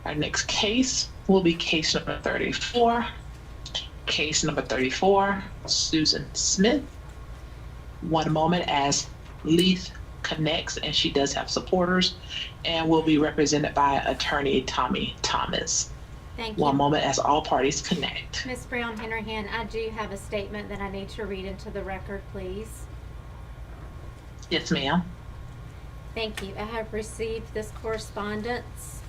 Our next case will be case number 34. Case number 34, Susan Smith. One moment as Leith connects, and she does have supporters, and will be represented by attorney Tommy Thomas. Thank you. One moment as all parties connect. Ms. Brown Hennerhan, I do have a statement that I need to read into the record, please. Yes, ma'am. Thank you. I have received this correspondence.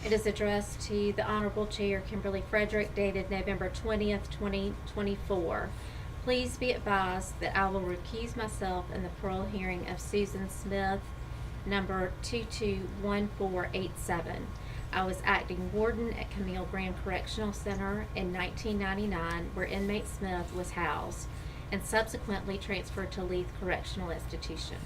It is addressed to the Honorable Chair Kimberly Frederick, dated November 20th, 2024. Please be advised that I will recuse myself in the parole hearing of Susan Smith, number 221487. I was acting warden at Camille Brand Correctional Center in 1999, where inmate Smith was housed, and subsequently transferred to Leith Correctional Institution.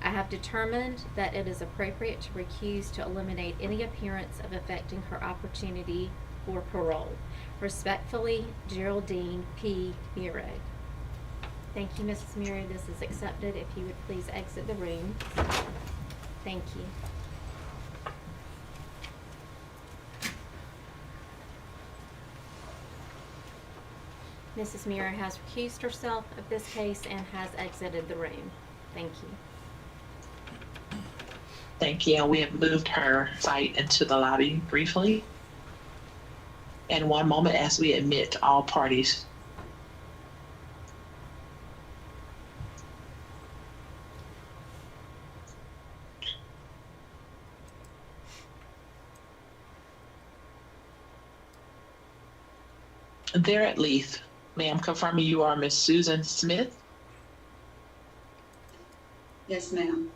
I have determined that it is appropriate to recuse to eliminate any appearance of affecting her opportunity for parole. Respectfully, Geraldine P. Miro. Thank you, Mrs. Miro. This is accepted. If you would please exit the room. Thank you. Mrs. Miro has recused herself of this case and has exited the room. Thank you. Thank you. And we have moved her site into the lobby briefly. And one moment as we admit all parties. There at Leith, ma'am, confirming you are Miss Susan Smith. Yes, ma'am.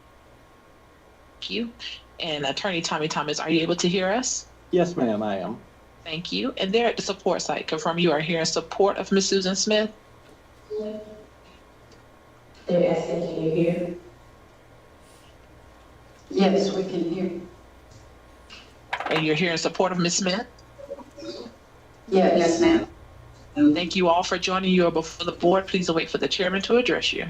Thank you. And attorney Tommy Thomas, are you able to hear us? Yes, ma'am, I am. Thank you. And there at the support site, confirm you are here in support of Miss Susan Smith. They're asking, can you hear? Yes, we can hear. And you're here in support of Miss Smith? Yes, ma'am. Thank you all for joining. You are before the board. Please wait for the chairman to address you.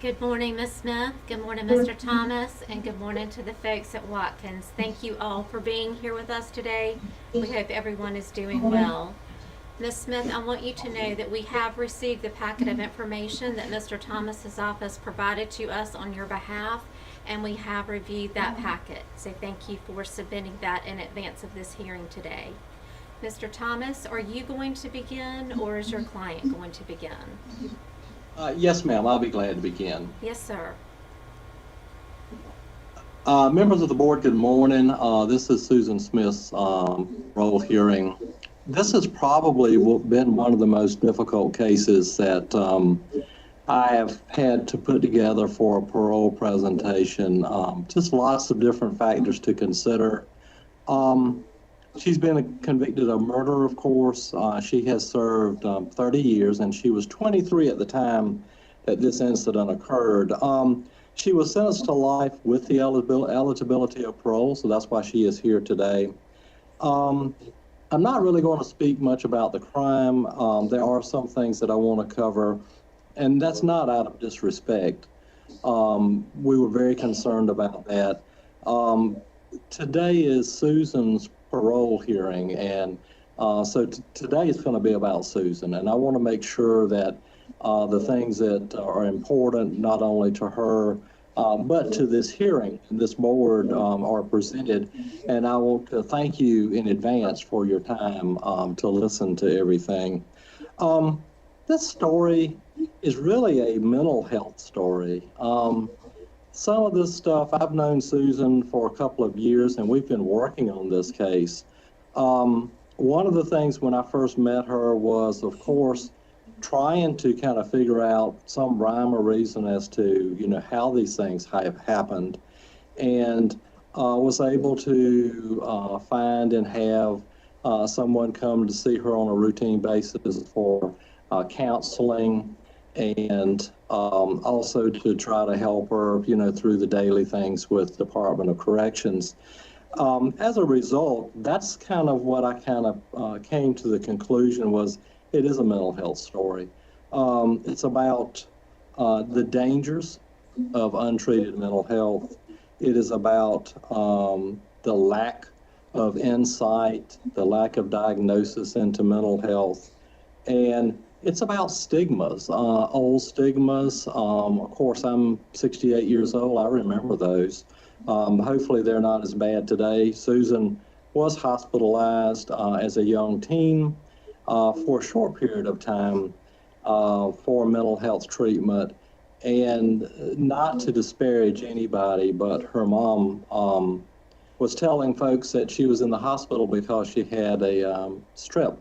Good morning, Ms. Smith. Good morning, Mr. Thomas, and good morning to the folks at Watkins. Thank you all for being here with us today. We hope everyone is doing well. Ms. Smith, I want you to know that we have received the packet of information that Mr. Thomas's office provided to us on your behalf, and we have reviewed that packet. So thank you for submitting that in advance of this hearing today. Mr. Thomas, are you going to begin, or is your client going to begin? Yes, ma'am, I'll be glad to begin. Yes, sir. Members of the board, good morning. This is Susan Smith's parole hearing. This has probably been one of the most difficult cases that I have had to put together for a parole presentation. Just lots of different factors to consider. She's been convicted of murder, of course. She has served 30 years, and she was 23 at the time that this incident occurred. She was sentenced to life with the eligibility of parole, so that's why she is here today. I'm not really going to speak much about the crime. There are some things that I want to cover, and that's not out of disrespect. We were very concerned about that. Today is Susan's parole hearing, and so today is going to be about Susan, and I want to make sure that the things that are important not only to her but to this hearing and this board are presented, and I want to thank you in advance for your time to listen to everything. This story is really a mental health story. Some of this stuff, I've known Susan for a couple of years, and we've been working on this case. One of the things when I first met her was, of course, trying to kind of figure out some rhyme or reason as to, how these things have happened, and was able to find and have someone come to see her on a routine basis for counseling, and also to try to help her, through the daily things with Department of Corrections. As a result, that's kind of what I came to the conclusion was it is a mental health story. It's about the dangers of untreated mental health. It is about the lack of insight, the lack of diagnosis into mental health. And it's about stigmas, old stigmas. Of course, I'm 68 years old. I remember those. Hopefully they're not as bad today. Susan was hospitalized as a young teen for a short period of time for mental health treatment. And not to disparage anybody, but her mom was telling folks that she was in the hospital because she had a strep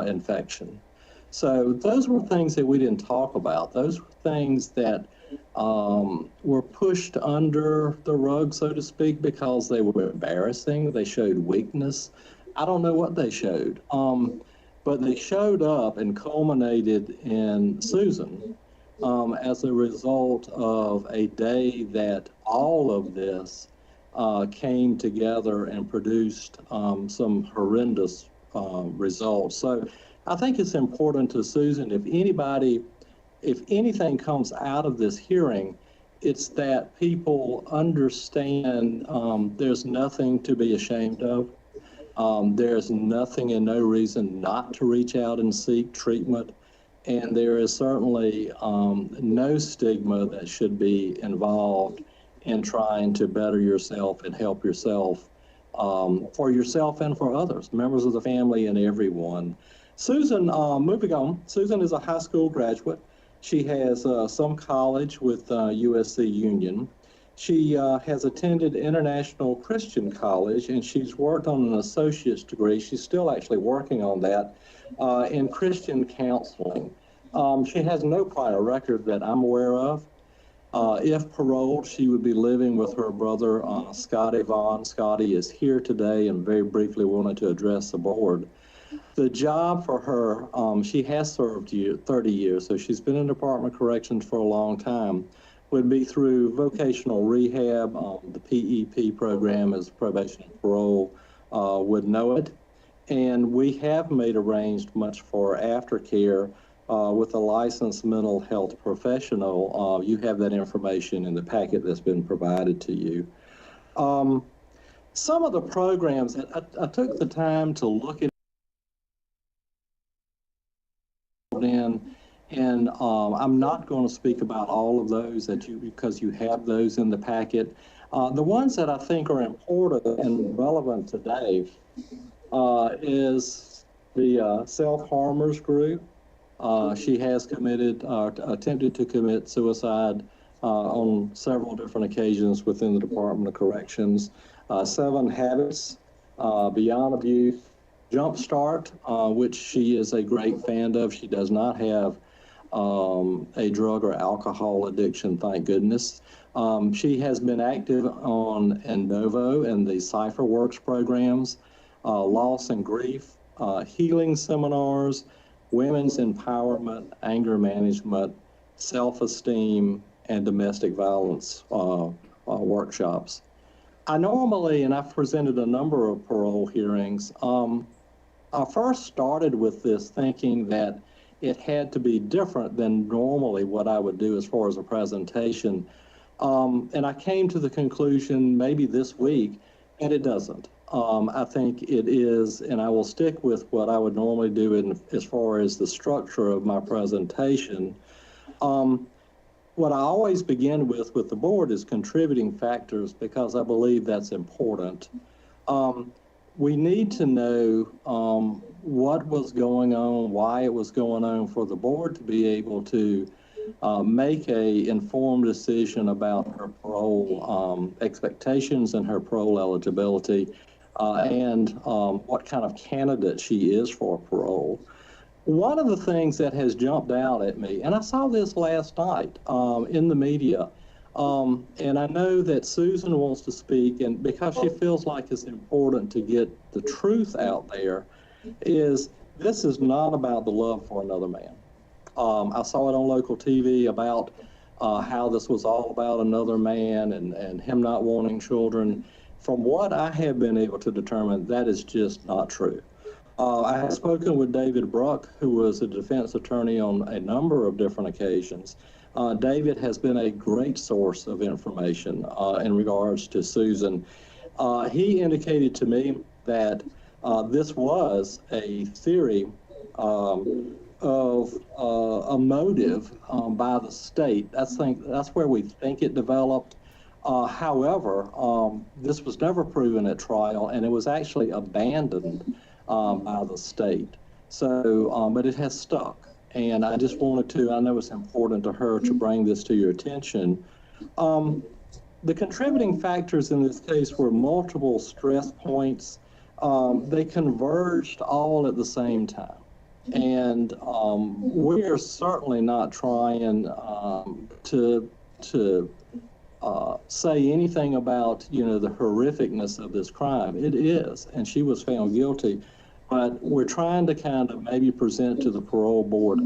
infection. So those were things that we didn't talk about. Those were things that were pushed under the rug, so to speak, because they were embarrassing. They showed weakness. I don't know what they showed, but they showed up and culminated in Susan as a result of a day that all of this came together and produced some horrendous results. So I think it's important to Susan, if anything comes out of this hearing, it's that people understand there's nothing to be ashamed of. There's nothing and no reason not to reach out and seek treatment. And there is certainly no stigma that should be involved in trying to better yourself and help yourself for yourself and for others, members of the family and everyone. Susan, moving on, Susan is a high school graduate. She has some college with USC Union. She has attended International Christian College, and she's worked on an associate's degree. She's still actually working on that in Christian counseling. She has no prior record that I'm aware of. If paroled, she would be living with her brother, Scotty Vaughn. Scotty is here today and very briefly wanted to address the board. The job for her, she has served 30 years, so she's been in Department of Corrections for a long time, would be through vocational rehab. The PEP program as probation and parole would know it. And we have made arrangements for aftercare with a licensed mental health professional. You have that information in the packet that's been provided to you. Some of the programs, I took the time to look at and I'm not going to speak about all of those because you have those in the packet. The ones that I think are important and relevant today is the self-harmers group. She has attempted to commit suicide on several different occasions within the Department of Corrections. 7 Habits, Beyond Abuse, Jumpstart, which she is a great fan of. She does not have a drug or alcohol addiction, thank goodness. She has been active on Innovo and the Cipher Works programs, Loss and Grief, healing seminars, women's empowerment, anger management, self-esteem, and domestic violence workshops. I normally, and I've presented a number of parole hearings, I first started with this thinking that it had to be different than normally what I would do as far as a presentation. And I came to the conclusion maybe this week, and it doesn't. I think it is, and I will stick with what I would normally do as far as the structure of my presentation. What I always begin with the board is contributing factors because I believe that's important. We need to know what was going on, why it was going on for the board to be able to make a informed decision about her parole expectations and her parole eligibility and what kind of candidate she is for parole. One of the things that has jumped out at me, and I saw this last night in the media, and I know that Susan wants to speak, and because she feels like it's important to get the truth out there, is this is not about the love for another man. I saw it on local TV about how this was all about another man and him not wanting children. From what I have been able to determine, that is just not true. I have spoken with David Bruck, who was a defense attorney on a number of different occasions. David has been a great source of information in regards to Susan. he indicated to me that this was a theory of a motive by the state. That's where we think it developed. However, this was never proven at trial, and it was actually abandoned by the state. So, but it has stuck. And I just wanted to, I know it's important to her to bring this to your attention. The contributing factors in this case were multiple stress points. They converged all at the same time. And we are certainly not trying to say anything about, the horrificness of this crime. It is, and she was found guilty. But we're trying to kind of maybe present to the parole board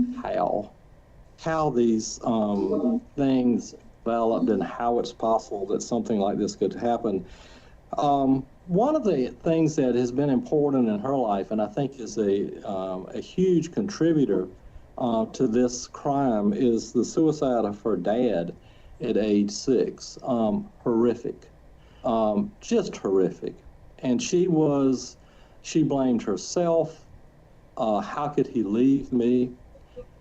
how these things developed and how it's possible that something like this could happen. One of the things that has been important in her life, and I think is a huge contributor to this crime, is the suicide of her dad at age 6. Horrific, just horrific. And she blamed herself. How could he leave me?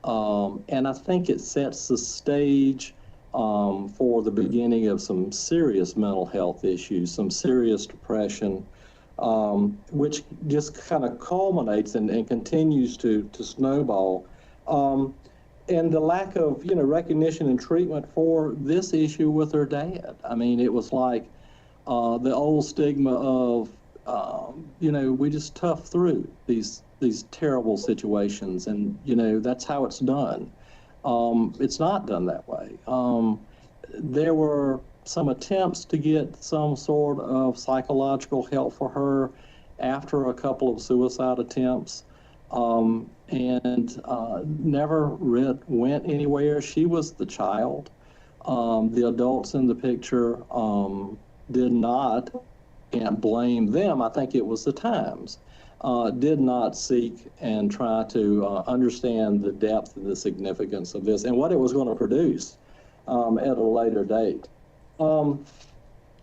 And I think it sets the stage for the beginning of some serious mental health issues, some serious depression, which just kind of culminates and continues to snowball. And the lack of, recognition and treatment for this issue with her dad. I mean, it was like the old stigma of, we just tough through these terrible situations, and that's how it's done. It's not done that way. There were some attempts to get some sort of psychological help for her after a couple of suicide attempts, and never went anywhere. She was the child. The adults in the picture did not, can't blame them. I think it was the times. Did not seek and try to understand the depth and the significance of this and what it was going to produce at a later date.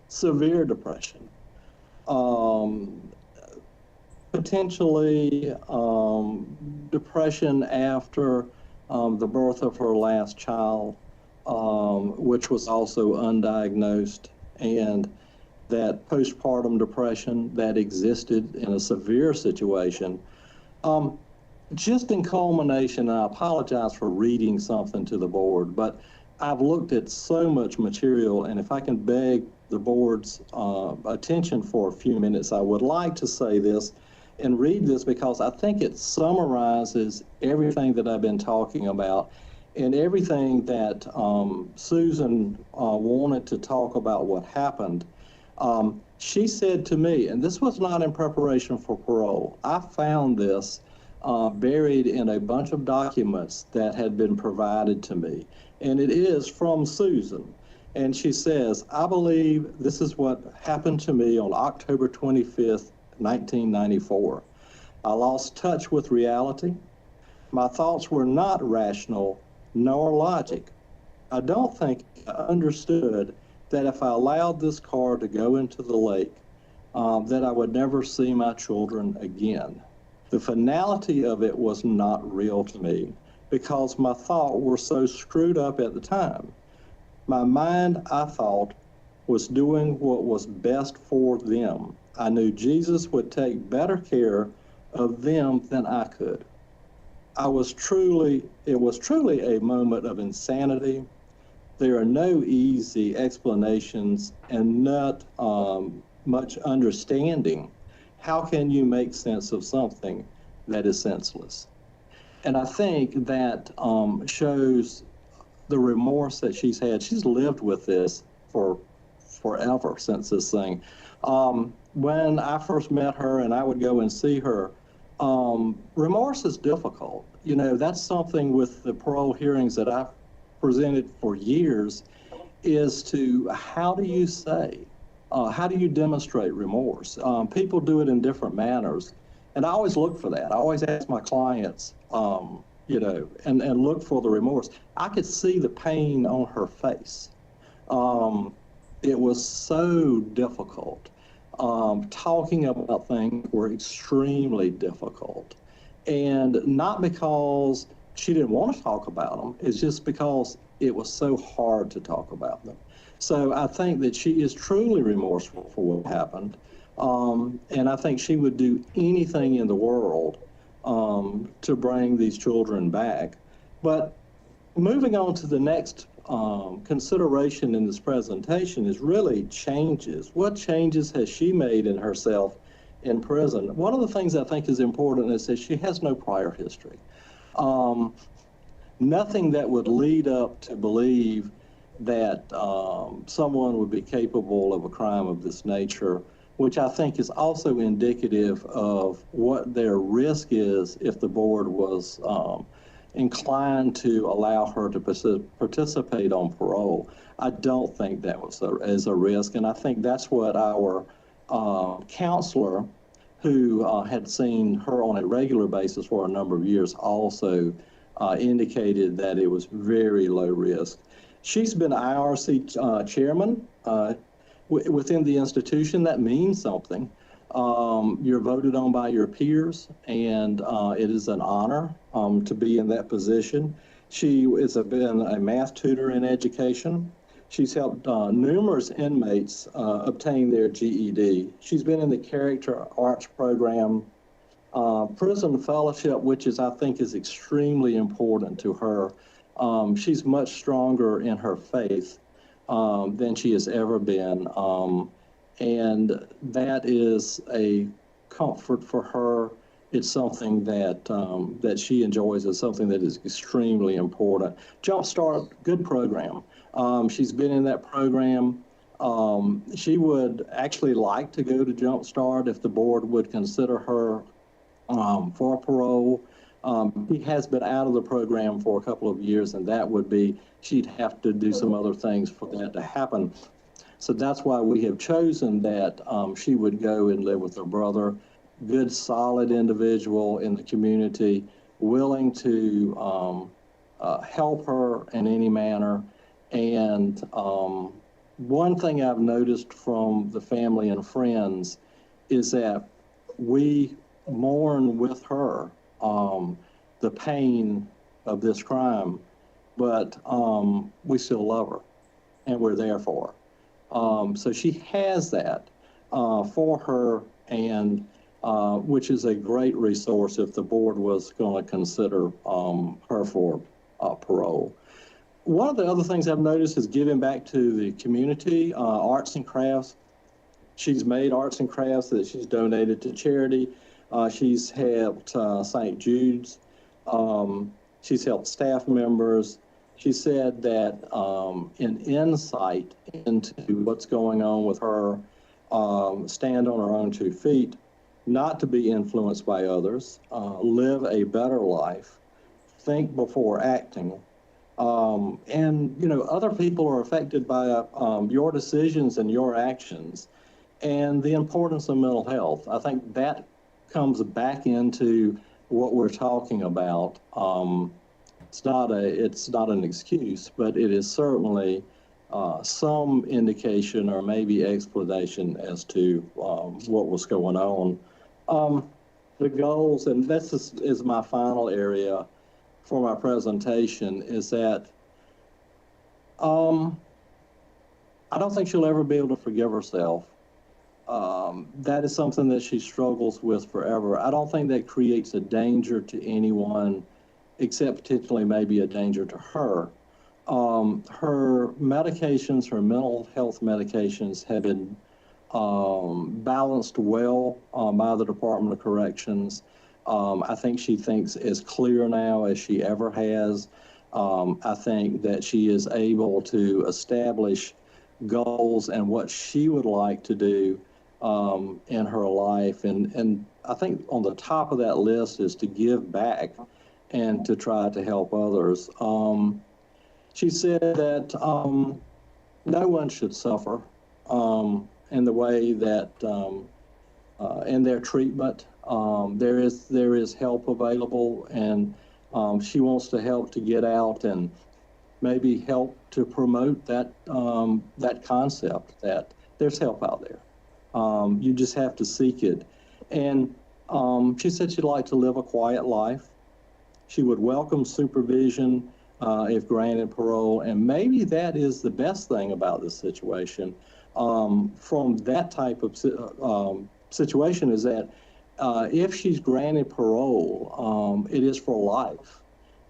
Severe depression, potentially depression after the birth of her last child, which was also undiagnosed, and that postpartum depression that existed in a severe situation. Just in culmination, and I apologize for reading something to the board, but I've looked at so much material, and if I can beg the board's attention for a few minutes, I would like to say this and read this because I think it summarizes everything that I've been talking about and everything that Susan wanted to talk about what happened. She said to me, and this was not in preparation for parole, I found this buried in a bunch of documents that had been provided to me, and it is from Susan. And she says, I believe this is what happened to me on October 25th, 1994. I lost touch with reality. My thoughts were not rational nor logic. I don't think I understood that if I allowed this car to go into the lake, that I would never see my children again. The finality of it was not real to me because my thoughts were so screwed up at the time. My mind, I thought, was doing what was best for them. I knew Jesus would take better care of them than I could. It was truly a moment of insanity. There are no easy explanations and not much understanding. How can you make sense of something that is senseless? And I think that shows the remorse that she's had. She's lived with this for forever since this thing. When I first met her and I would go and see her, remorse is difficult. That's something with the parole hearings that I've presented for years, is to how do you say, how do you demonstrate remorse? People do it in different manners. And I always look for that. I always ask my clients, and look for the remorse. I could see the pain on her face. It was so difficult. talking about things were extremely difficult. And not because she didn't want to talk about them, it's just because it was so hard to talk about them. So I think that she is truly remorseful for what happened. And I think she would do anything in the world to bring these children back. But moving on to the next consideration in this presentation is really changes. What changes has she made in herself in prison? One of the things I think is important is that she has no prior history. Nothing that would lead up to believe that someone would be capable of a crime of this nature, which I think is also indicative of what their risk is if the board was inclined to allow her to participate on parole. I don't think that was as a risk, and I think that's what our counselor, who had seen her on a regular basis for a number of years, also indicated that it was very low risk. She's been IRC chairman within the institution. That means something. You're voted on by your peers, and it is an honor to be in that position. She has been a math tutor in education. She's helped numerous inmates obtain their GED. She's been in the character arts program, prison fellowship, which I think is extremely important to her. She's much stronger in her faith than she has ever been. And that is a comfort for her. It's something that that she enjoys. It's something that is extremely important. Jumpstart, good program. She's been in that program. She would actually like to go to Jumpstart if the board would consider her for parole. He has been out of the program for a couple of years, and that would be, she'd have to do some other things for that to happen. So that's why we have chosen that she would go and live with her brother. Good, solid individual in the community, willing to help her in any manner. And one thing I've noticed from the family and friends is that we mourn with her the pain of this crime, but we still love her and we're there for her. So she has that for her, and which is a great resource if the board was going to consider her for parole. One of the other things I've noticed is giving back to the community, arts and crafts. She's made arts and crafts that she's donated to charity. She's helped St. Jude's. She's helped staff members. She said that an insight into what's going on with her, stand on her own 2 feet, not to be influenced by others, live a better life, think before acting. And, you know, other people are affected by your decisions and your actions, and the importance of mental health. I think that comes back into what we're talking about. It's not an excuse, but it is certainly some indication or maybe explanation as to what was going on. The goals, and this is my final area for my presentation, is that I don't think she'll ever be able to forgive herself. That is something that she struggles with forever. I don't think that creates a danger to anyone, except potentially maybe a danger to her. Her medications, her mental health medications, have been balanced well by the Department of Corrections. I think she thinks as clear now as she ever has. I think that she is able to establish goals and what she would like to do in her life. And I think on the top of that list is to give back and to try to help others. She said that no one should suffer in the way that in their treatment. There is help available, and she wants to help to get out and maybe help to promote that that concept that there's help out there. You just have to seek it. And she said she'd like to live a quiet life. She would welcome supervision if granted parole, and maybe that is the best thing about this situation. From that type of situation is that if she's granted parole, it is for life,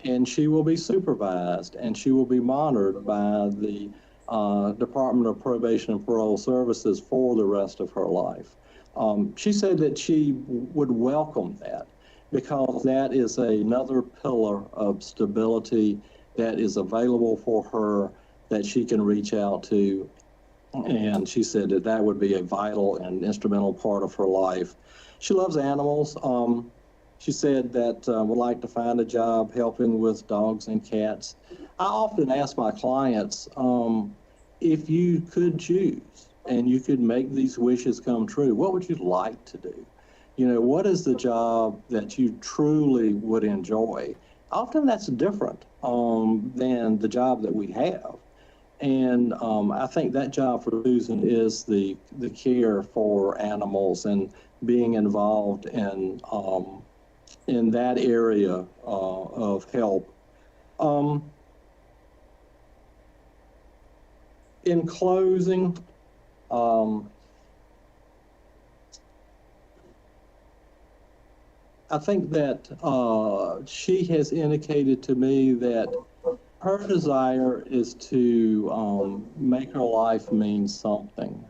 and she will be supervised and she will be monitored by the Department of Probation and Parole Services for the rest of her life. She said that she would welcome that because that is another pillar of stability that is available for her that she can reach out to. And she said that that would be a vital and instrumental part of her life. She loves animals. She said that would like to find a job helping with dogs and cats. I often ask my clients, if you could choose and you could make these wishes come true, what would you like to do? You know, what is the job that you truly would enjoy? Often that's different than the job that we have. And I think that job for Susan is the care for animals and being involved in that area of help. In closing, I think that she has indicated to me that her desire is to make her life mean something,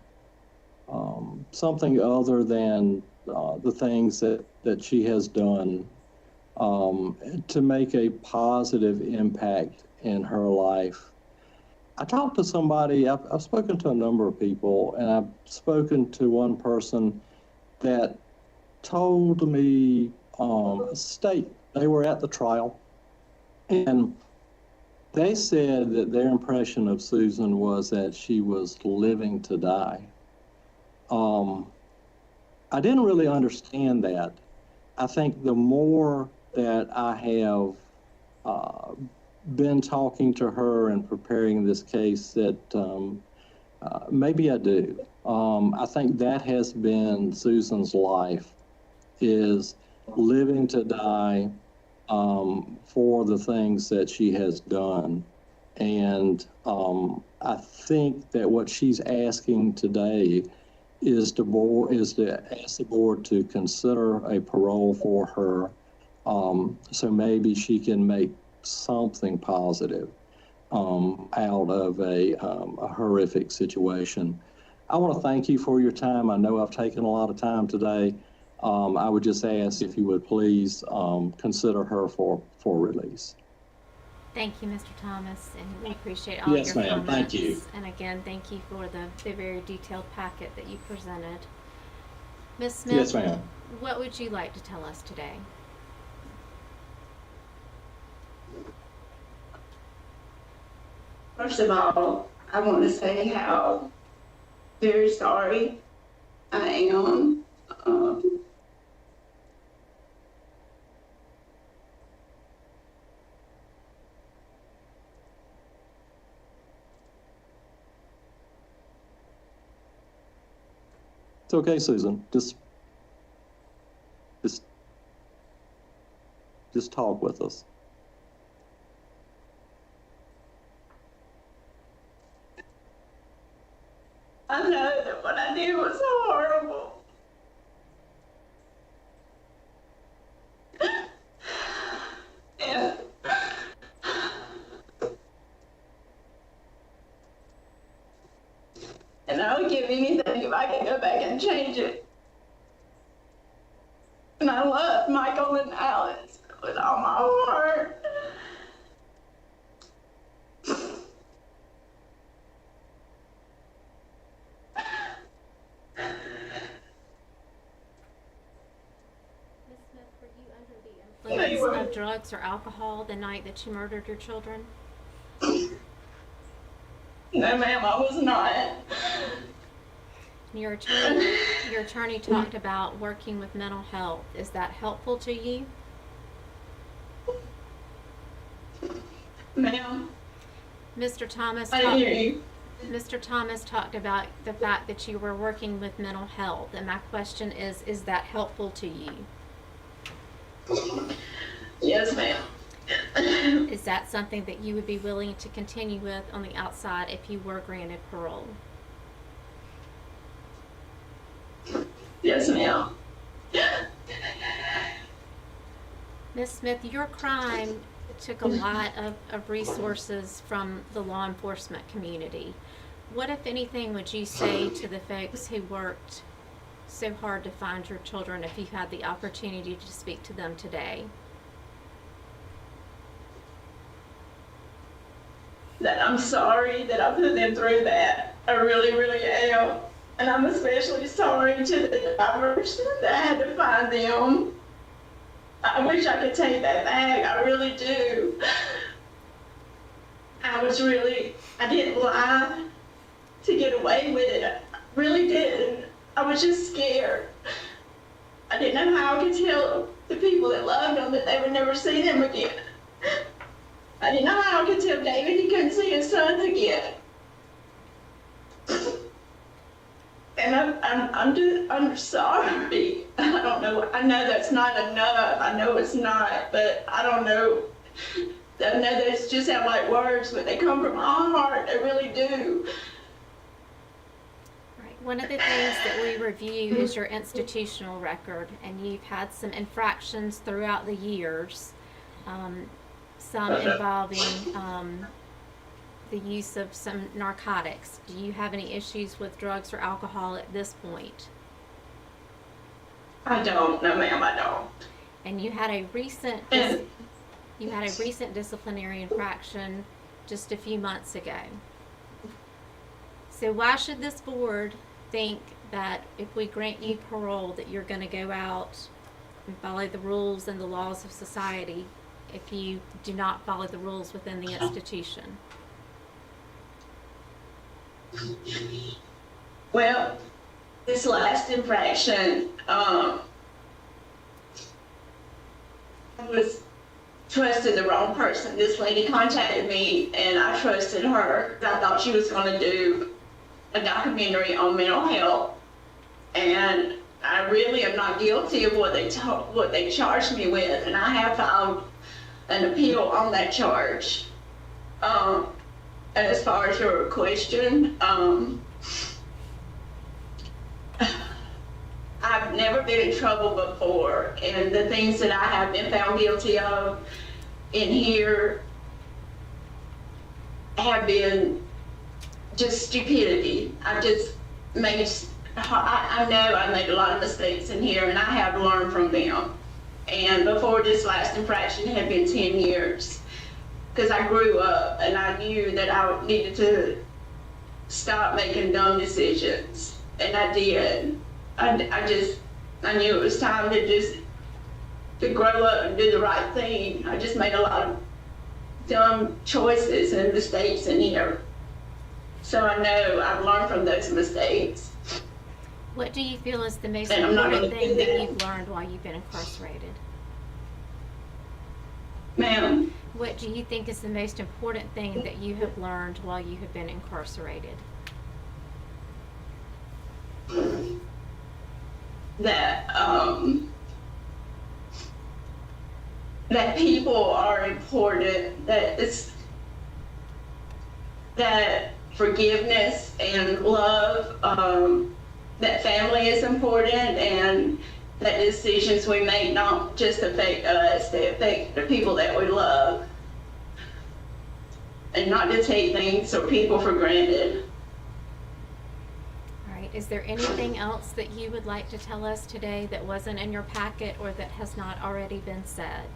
something other than the things that she has done, to make a positive impact in her life. I talked to somebody, I've spoken to a number of people, and I've spoken to one person that told me they were at the trial, and they said that their impression of Susan was that she was living to die. I didn't really understand that. I think the more that I have been talking to her and preparing this case, that maybe I do. I think that has been Susan's life, is living to die for the things that she has done. And I think that what she's asking today is to ask the board to consider a parole for her, so maybe she can make something positive out of a horrific situation. I want to thank you for your time. I know I've taken a lot of time today. I would just ask if you would please consider her for release. Thank you, Mr. Thomas, and we appreciate all Yes, your ma'am. comments. Thank you. And again, thank you for the very detailed packet that you presented. Ms. Smith, Yes, ma'am. what would you like to tell us today? First of all, I want to say how very sorry I am. It's okay, Susan. Just talk with us. I know that what I did was horrible. And I would give anything if I could go back and change it. And I love Michael and Alice with all my heart. Ms. Smith, were you under the influence of drugs or alcohol the night that you murdered your children? No, ma'am, I was not. Your attorney talked about working with mental health. Is that helpful to you? Ma'am, Mr. Thomas, I hear you. Mr. Thomas talked about the fact that you were working with mental health, and my question is that helpful to you? Yes, ma'am. Is that something that you would be willing to continue with on the outside if you were granted parole? Yes, ma'am. Ms. Smith, your crime took a lot of resources from the law enforcement community. What, if anything, would you say to the folks who worked so hard to find your children if you had the opportunity to speak to them today? That I'm sorry that I put them through that. I really, really am. And I'm especially sorry to the drivers that I had to find them. I wish I could take that back. I really do. I didn't lie to get away with it. I really didn't. I was just scared. I didn't know how I could tell the people that loved them that they would never see them again. I didn't know how I could tell David he couldn't see his son again. And I'm sorry. I don't know. I know that's not enough. I know it's not, but I don't know. I know those just sound like words, but they come from my heart. They really do. Right. One of the things that we review is your institutional record, and you've had some infractions throughout the years, some involving the use of some narcotics. Do you have any issues with drugs or alcohol at this point? I don't. No, ma'am, I don't. And you had a recent disciplinary infraction just a few months ago. So why should this board think that if we grant you parole that you're going to go out and follow the rules and the laws of society if you do not follow the rules within the institution? Well, this last infraction, I was trusted the wrong person. This lady contacted me and I trusted her. I thought she was going to do a documentary on mental health, and I really am not guilty of what they charged me with, and I have filed an appeal on that charge. And as far as your question, I've never been in trouble before, and the things that I have been found guilty of in here have been just stupidity. I know I made a lot of mistakes in here, and I have learned from them. And before this last infraction, it had been 10 years. Because I grew up and I knew that I needed to stop making dumb decisions, and I did. I knew it was time to grow up and do the right thing. I just made a lot of dumb choices and mistakes in here. So I know I've learned from those mistakes. What do you feel is the most And I'm not important gonna do thing that that. you've learned while you've been incarcerated? Ma'am, What do you think is the most important thing that you have learned while you have been incarcerated? that people are important, that forgiveness and love, that family is important, and that decisions we make not just affect us, they affect the people that we love. And not to take things or people for granted. All right, is there anything else that you would like to tell us today that wasn't in your packet or that has not already been said?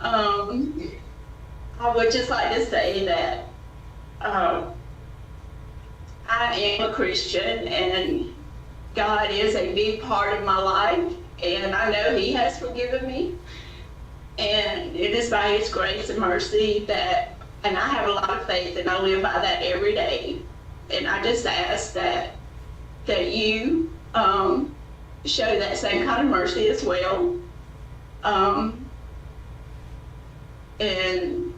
I would just like to say that I am a Christian, and God is a big part of my life, and I know He has forgiven me, and it is by His grace and mercy and I have a lot of faith, and I live by that every day. And I just ask that you show that same kind of mercy as well. And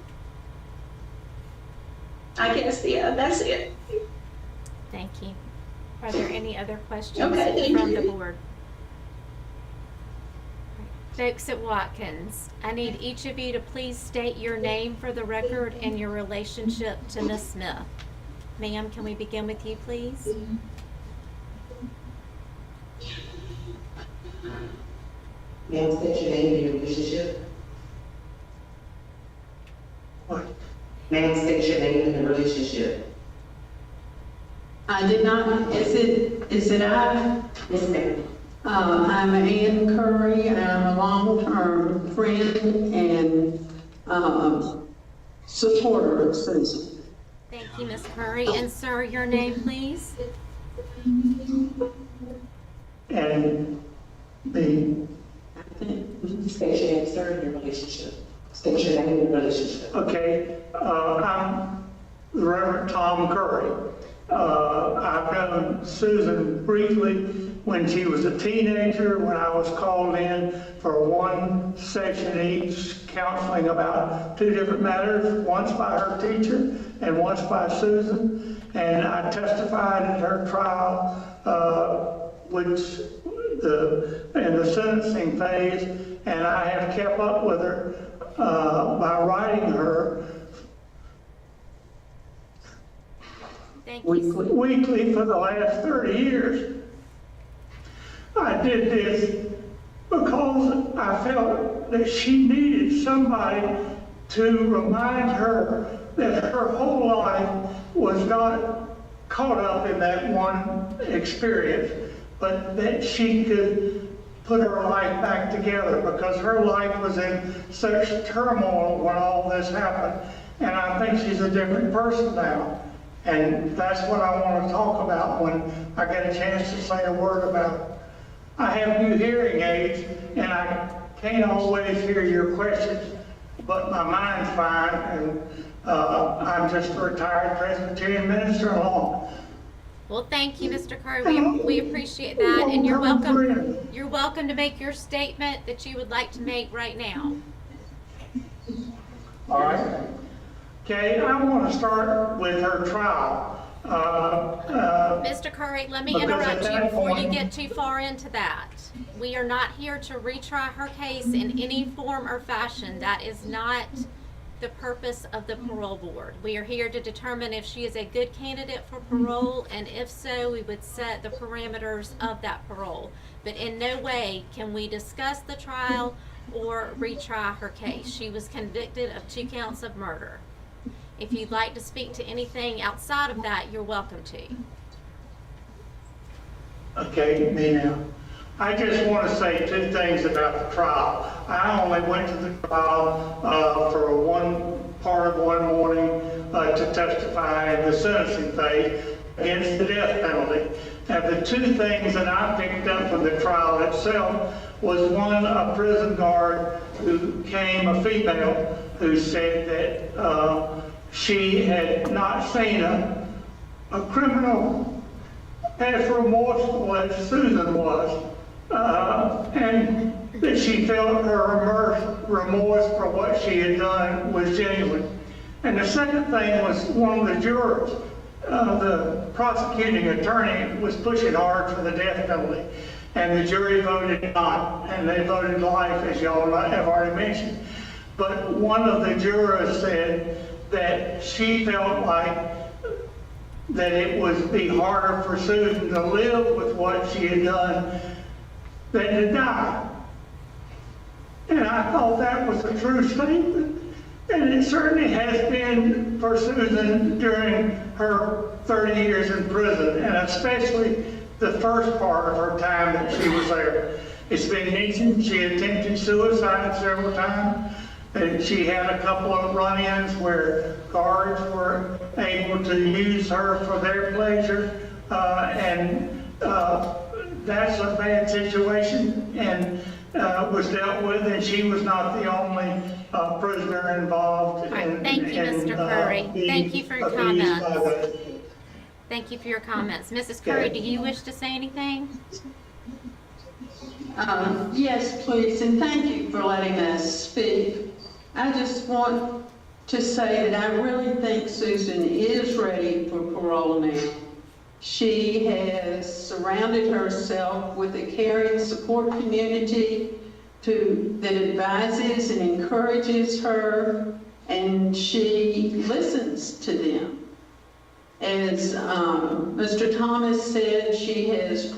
I guess, yeah, that's it. Thank you. Are there any other questions Okay, thank from the you. board? Folks at Watkins, I need each of you to please state your name for the record and your relationship to Ms. Smith. Ma'am, can we begin with you, please? Ma'am, state your name and your relationship. What? Ma'am, state your name and your relationship. I did not, is it I? Yes, ma'am. I'm Ann Curry, and I'm a long-term friend and supporter of Susan. Thank you, Ms. Curry. And sir, your name, please? And the, State your name, sir, and your relationship. State your name and your relationship. okay, I'm the Reverend Tom Curry. I've known Susan briefly when she was a teenager, when I was called in for one session each, counseling about two different matters, once by her teacher and once by Susan. And I testified at her trial, in the sentencing phase, and I have kept up with her by writing her Thank you. weekly for the last 30 years. I did this because I felt that she needed somebody to remind her that her whole life was not caught up in that one experience, but that she could put her life back together, because her life was in such turmoil when all this happened. And I think she's a different person now. And that's what I want to talk about when I get a chance to say a word about it. I have new hearing aids, and I can't always hear your questions, but my mind's fine, and I'm just a retired Presbyterian minister alone. Well, thank you, Mr. Curry. We appreciate that, and you're welcome. You're welcome to make your statement that you would like to make right now. All right. Okay, I want to start with her trial. Mr. Curry, let me Because at interrupt you that before you point- get too far into that. We are not here to retry her case in any form or fashion. That is not the purpose of the parole board. We are here to determine if she is a good candidate for parole, and if so, we would set the parameters of that parole. But in no way can we discuss the trial or retry her case. She was convicted of 2 counts of murder. If you'd like to speak to anything outside of that, you're welcome to. Okay, me now. I just want to say 2 things about the trial. I only went to the trial for one part of one morning to testify in the sentencing phase against the death penalty. And the 2 things that I picked up from the trial itself was, one, a prison guard who came, a female, who said that she had not seen a criminal as remorseful as Susan was, and that she felt her remorse for what she had done was genuine. And the second thing was, one of the jurors, the prosecuting attorney, was pushing hard for the death penalty, and the jury voted not, and they voted life, as y'all have already mentioned. But one of the jurors said that she felt like that it would be harder for Susan to live with what she had done than to die. And I thought that was a true statement. And it certainly has been for Susan during her 30 years in prison, and especially the first part of her time that she was there. It's been mentioned she attempted suicide several times, and she had a couple of run-ins where guards were able to use her for their pleasure, and that's a bad situation, and was dealt with, and she was not the only prisoner involved. All right, thank you, Mr. Curry. Thank you for your comments. Thank you for your comments. Mrs. Curry, do you wish to say anything? Yes, please, and thank you for letting us speak. I just want to say that I really think Susan is ready for parole now. She has surrounded herself with a caring support community that advises and encourages her, and she listens to them. As Mr. Thomas said, she has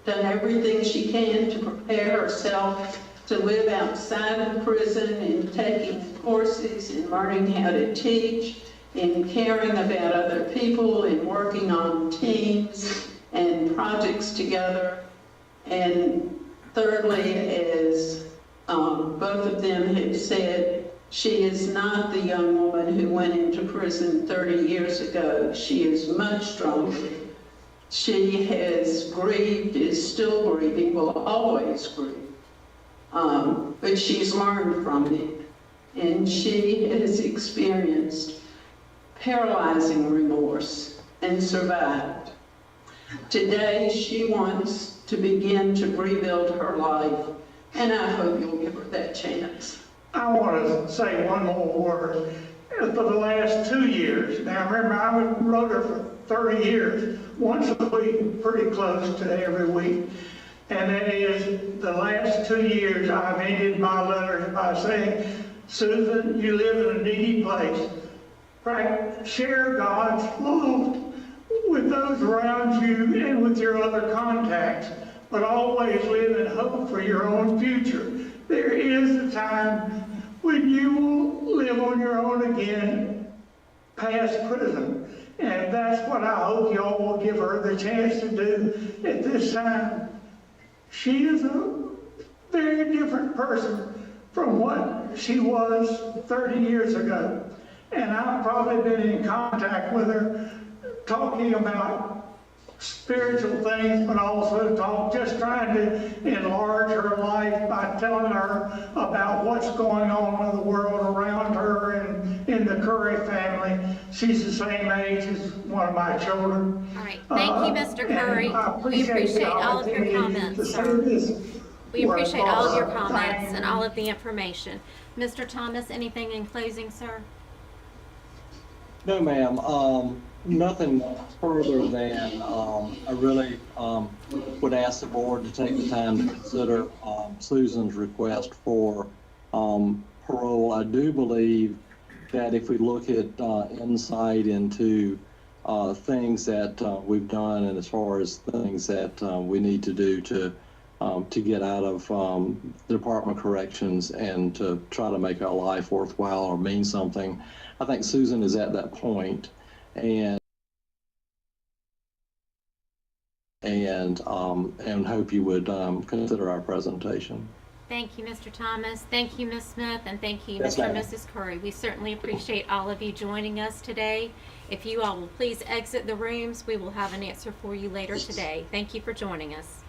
done everything she can to prepare herself to live outside of prison and taking courses and learning how to teach and caring about other people and working on teams and projects together. And thirdly, as both of them have said, she is not the young woman who went into prison 30 years ago. She is much stronger. She has grieved, is still grieving, will always grieve. But she's learned from it. And she has experienced paralyzing remorse and survived. Today, she wants to begin to rebuild her life, and I hope you'll give her that chance. I want to say one more word. For the last 2 years, now remember, I wrote her for 30 years, once a week, pretty close to every week. And that is, the last 2 years, I've ended my letters by saying, Susan, you live in a needy place. Share God's love with those around you and with your other contacts, but always live in hope for your own future. There is a time when you will live on your own again past prison, and that's what I hope y'all will give her the chance to do at this time. She is a very different person from what she was 30 years ago. And I've probably been in contact with her talking about spiritual things, but also just trying to enlarge her life by telling her about what's going on in the world around her and in the Curry family. She's the same age as one of my children. All right, thank you, Mr. Curry. We appreciate all of your comments, sir. We appreciate all of your comments and all of the information. Mr. Thomas, anything in closing, sir? No, ma'am. Nothing further than I really would ask the board to take the time to consider Susan's request for parole. I do believe that if we look at insight into things that we've done, and as far as things that we need to do to get out of the Department of Corrections and to try to make our life worthwhile or mean something, I think Susan is at that point, and hope you would consider our presentation. Thank you, Mr. Thomas. Thank you, Ms. Smith, and thank you, Yes, Mr. and ma'am. Mrs. Curry. We certainly appreciate all of you joining us today. If you all will please exit the rooms, we will have an answer for you later today. Thank you for joining us.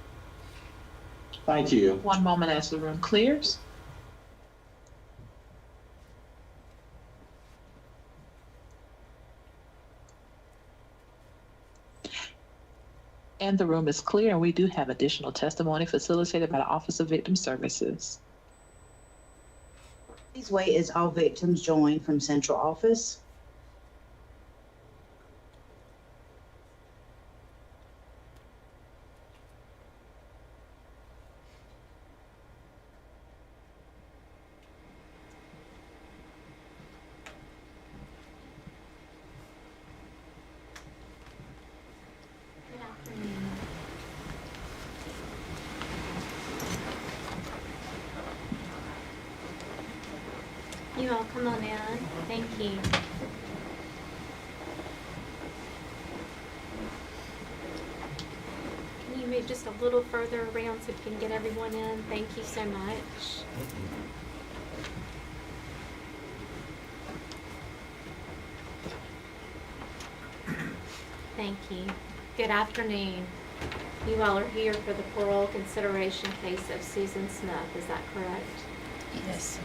Thank you. One moment as the room clears. And the room is clear, and we do have additional testimony facilitated by the Office of Victim Services. Please wait as all victims join from central office. Good afternoon. You all come on in. Thank you. Can you move just a little further around so we can get everyone in? Thank you so much. Thank you. Good afternoon. You all are here for the parole consideration case of Susan Smith, is that correct? Yes.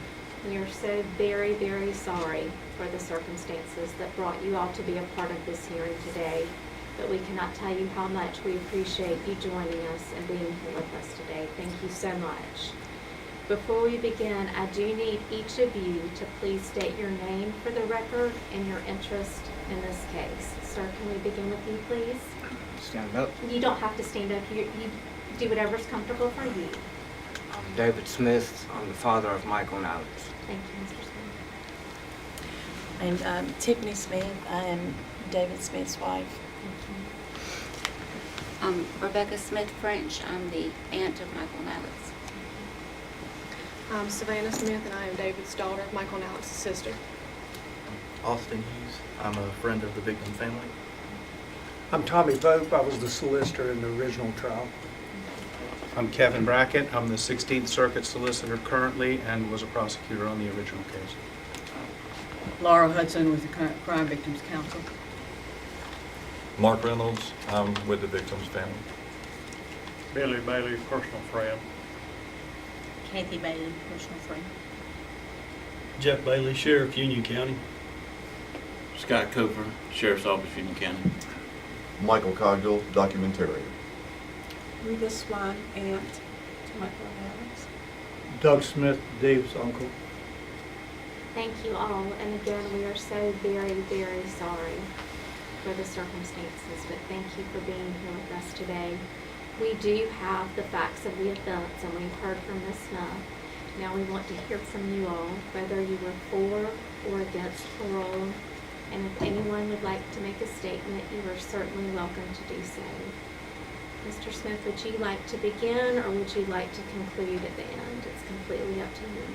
We are so very, very sorry for the circumstances that brought you all to be a part of this hearing today, but we cannot tell you how much we appreciate you joining us and being here with us today. Thank you so much. Before we begin, I do need each of you to please state your name for the record and your interest in this case. Sir, can we begin with you, please? Stand up. You don't have to stand up. You do whatever's comfortable for you. I'm David Smith. I'm the father of Michael and Alex. Thank you, Mr. Smith. I'm Tiffany Smith. I am David Smith's wife. Thank you. I'm Rebecca Smith French. I'm the aunt of Michael and Alex. I'm Savannah Smith, and I am David's daughter, Michael and Alex's sister. Austin Hughes. I'm a friend of the victim family. I'm Tommy Pope. I was the solicitor in the original trial. I'm Kevin Brackett. I'm the 16th Circuit Solicitor currently and was a prosecutor on the original case. Laura Hudson with the Crime Victims Counsel. Mark Reynolds. I'm with the victim's family. Billy Bailey, personal friend. Kathy Bailey, personal friend. Jeff Bailey, Sheriff, Union County. Scott Cofer, Sheriff's Office, Union County. Michael Cogdill, documentarian. Rita Swan, aunt to Michael and Alex. Doug Smith, Dave's uncle. Thank you all, and again, we are so very, very sorry for the circumstances, but thank you for being here with us today. We do have the facts of the events, and we've heard from Ms. Smith. Now we want to hear from you all, whether you were for or against parole, and if anyone would like to make a statement, you are certainly welcome to do so. Mr. Smith, would you like to begin, or would you like to conclude at the end? It's completely up to you.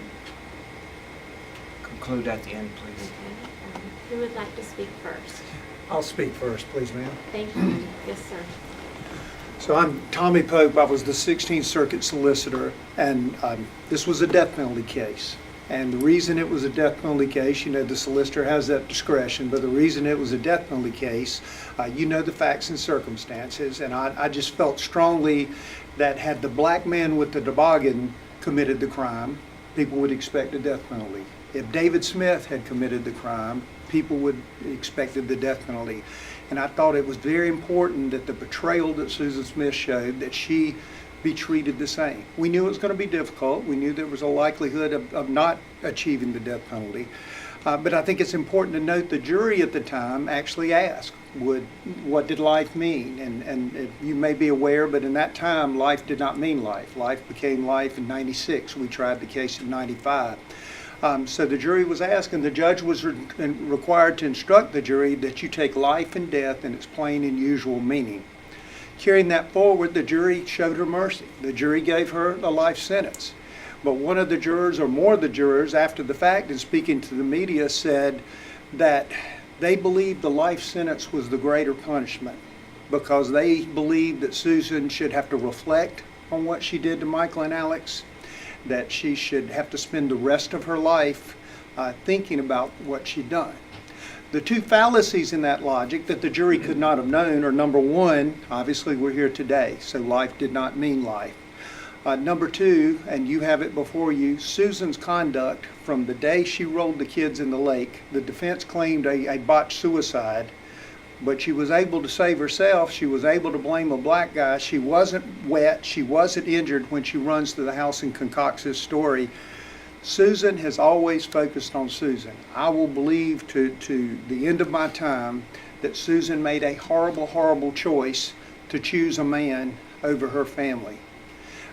Conclude at the end, please. Okay. Who would like to speak first? I'll speak first, please, ma'am. Thank you. Yes, sir. So I'm Tommy Pope. I was the 16th Circuit Solicitor, and this was a death penalty case. And the reason it was a death penalty case, you know, the solicitor has that discretion, but the reason it was a death penalty case, you know the facts and circumstances, and I just felt strongly that had the black man with the toboggan committed the crime, people would expect a death penalty. If David Smith had committed the crime, people would expected the death penalty. And I thought it was very important that the betrayal that Susan Smith showed, that she be treated the same. We knew it was going to be difficult. We knew there was a likelihood of not achieving the death penalty. But I think it's important to note the jury at the time actually asked, what did life mean? And you may be aware, but in that time, life did not mean life. Life became life in '96. We tried the case in '95. So the jury was asked, and the judge was required to instruct the jury that you take life and death in its plain and usual meaning. Carrying that forward, the jury showed her mercy. The jury gave her a life sentence. But one of the jurors, or more of the jurors, after the fact, and speaking to the media, said that they believed the life sentence was the greater punishment because they believed that Susan should have to reflect on what she did to Michael and Alex, that she should have to spend the rest of her life thinking about what she'd done. The two fallacies in that logic that the jury could not have known are, number one, obviously we're here today, so life did not mean life. Number two, and you have it before you, Susan's conduct from the day she rolled the kids in the lake. The defense claimed a botched suicide, but she was able to save herself. She was able to blame a black guy. She wasn't wet. She wasn't injured when she runs to the house and concocts this story. Susan has always focused on Susan. I will believe to the end of my time that Susan made a horrible, horrible choice to choose a man over her family.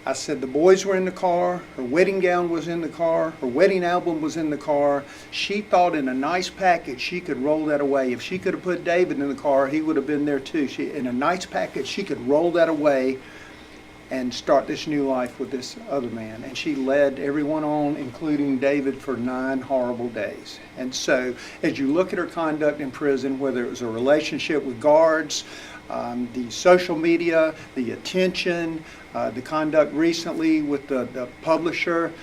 I said the boys were in the car, her wedding gown was in the car, her wedding album was in the car. She thought in a nice package she could roll that away. If she could have put David in the car, he would have been there too. In a nice package, she could roll that away and start this new life with this other man. And she led everyone on, including David, for 9 horrible days. And so as you look at her conduct in prison, whether it was a relationship with guards, the social media, the attention, the conduct recently with the publisher,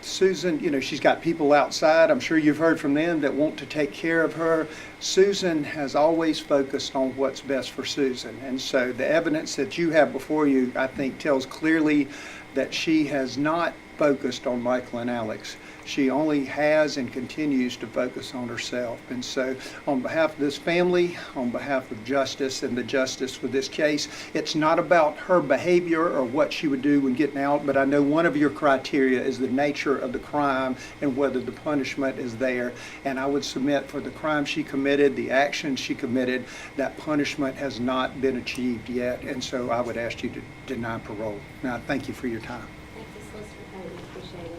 Susan, you know, she's got people outside, I'm sure you've heard from them, that want to take care of her. Susan has always focused on what's best for Susan. And so the evidence that you have before you, I think, tells clearly that she has not focused on Michael and Alex. She only has and continues to focus on herself. And so on behalf of this family, on behalf of justice and the justice for this case, it's not about her behavior or what she would do when getting out, but I know one of your criteria is the nature of the crime and whether the punishment is there. And I would submit for the crime she committed, the action she committed, that punishment has not been achieved yet. And so I would ask you to deny parole. Now, thank you for your time. Thank you, Solicitor Cody. Appreciate it.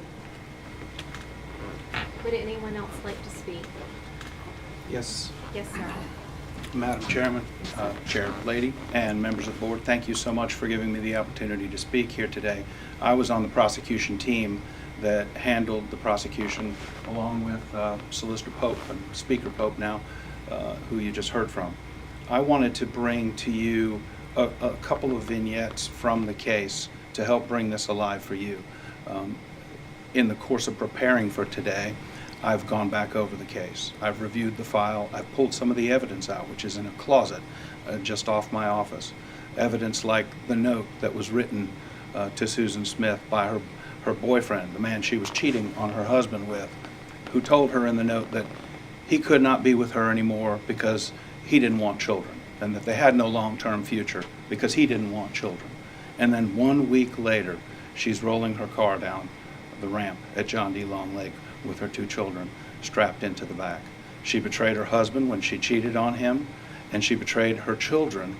Would anyone else like to speak? Yes. Yes, sir. Madam Chairman, Chair Lady, and members of the board, thank you so much for giving me the opportunity to speak here today. I was on the prosecution team that handled the prosecution along with Solicitor Pope and Speaker Pope now, who you just heard from. I wanted to bring to you a couple of vignettes from the case to help bring this alive for you. In the course of preparing for today, I've gone back over the case. I've reviewed the file. I've pulled some of the evidence out, which is in a closet just off my office. Evidence like the note that was written to Susan Smith by her boyfriend, the man she was cheating on her husband with, who told her in the note that he could not be with her anymore because he didn't want children, and that they had no long-term future because he didn't want children. And then 1 week later, she's rolling her car down the ramp at John D. Long Lake with her 2 children strapped into the back. She betrayed her husband when she cheated on him, and she betrayed her children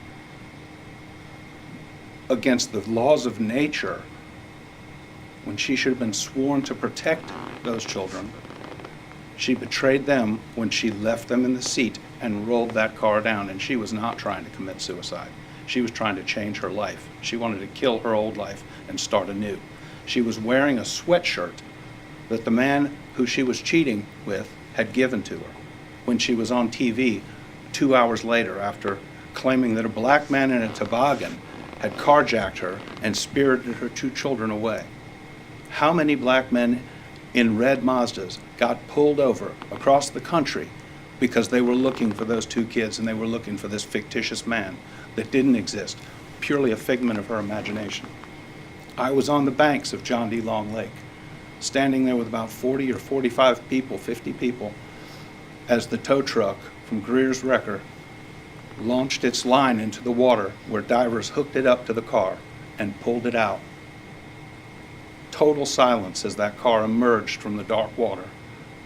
against the laws of nature when she should have been sworn to protect those children. She betrayed them when she left them in the seat and rolled that car down, and she was not trying to commit suicide. She was trying to change her life. She wanted to kill her old life and start anew. She was wearing a sweatshirt that the man who she was cheating with had given to her when she was on TV 2 hours later after claiming that a black man in a toboggan had carjacked her and spirited her 2 children away. How many black men in red Mazdas got pulled over across the country because they were looking for those 2 kids and they were looking for this fictitious man that didn't exist, purely a figment of her imagination? I was on the banks of John D. Long Lake, standing there with about 40 or 45 people, 50 people, as the tow truck from Greer's Wrecker launched its line into the water where divers hooked it up to the car and pulled it out. Total silence as that car emerged from the dark water.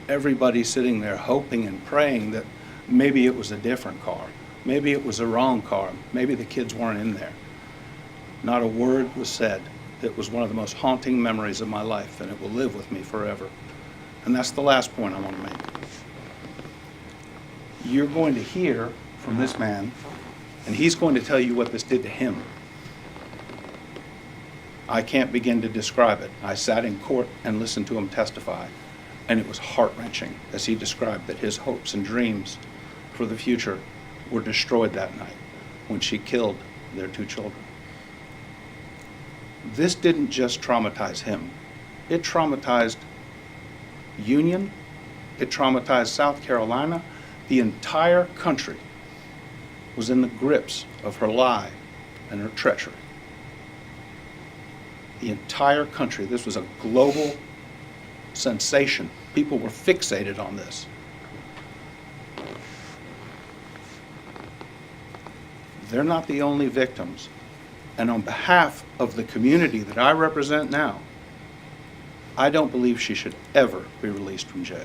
Everybody sitting there hoping and praying that maybe it was a different car. Maybe it was a wrong car. Maybe the kids weren't in there. Not a word was said. It was one of the most haunting memories of my life, and it will live with me forever. And that's the last point I want to make. You're going to hear from this man, and he's going to tell you what this did to him. I can't begin to describe it. I sat in court and listened to him testify, and it was heart-wrenching as he described that his hopes and dreams for the future were destroyed that night when she killed their 2 children. This didn't just traumatize him. It traumatized Union. It traumatized South Carolina. The entire country was in the grips of her lie and her treachery. The entire country. This was a global sensation. People were fixated on this. They're not the only victims. And on behalf of the community that I represent now, I don't believe she should ever be released from jail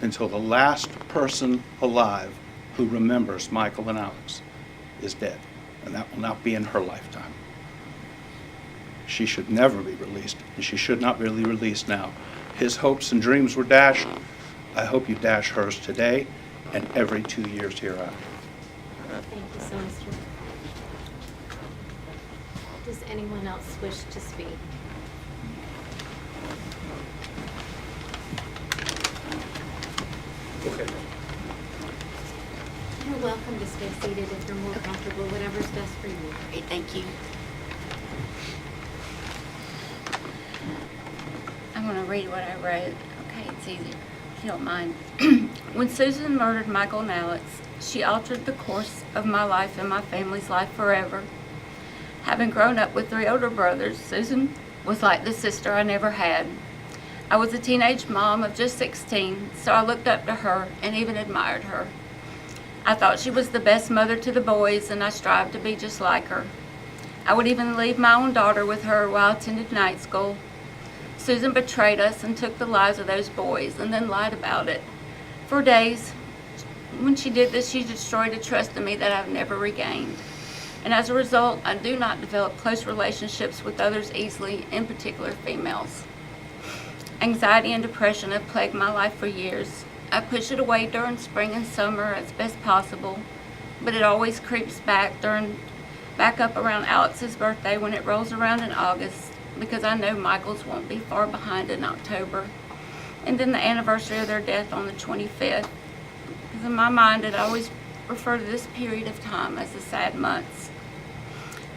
until the last person alive who remembers Michael and Alex is dead. And that will not be in her lifetime. She should never be released, and she should not be released now. His hopes and dreams were dashed. I hope you dash hers today and every 2 years hereafter. Thank you, Solicitor. Does anyone else wish to speak? Okay. You're welcome to stay seated if you're more comfortable, whatever's best for you. Great, thank you. I'm going to read what I wrote. Okay, it's easier. you don't mind. When Susan murdered Michael and Alex, she altered the course of my life and my family's life forever. Having grown up with 3 older brothers, Susan was like the sister I never had. I was a teenage mom of just 16, so I looked up to her and even admired her. I thought she was the best mother to the boys, and I strived to be just like her. I would even leave my own daughter with her while I attended night school. Susan betrayed us and took the lives of those boys and then lied about it. For days, when she did this, she destroyed a trust in me that I've never regained. And as a result, I do not develop close relationships with others easily, in particular females. Anxiety and depression have plagued my life for years. I push it away during spring and summer as best possible, but it always creeps back up around Alex's birthday when it rolls around in August, because I know Michael's won't be far behind in October, and then the anniversary of their death on the 25th. Because in my mind, I always refer to this period of time as the sad months.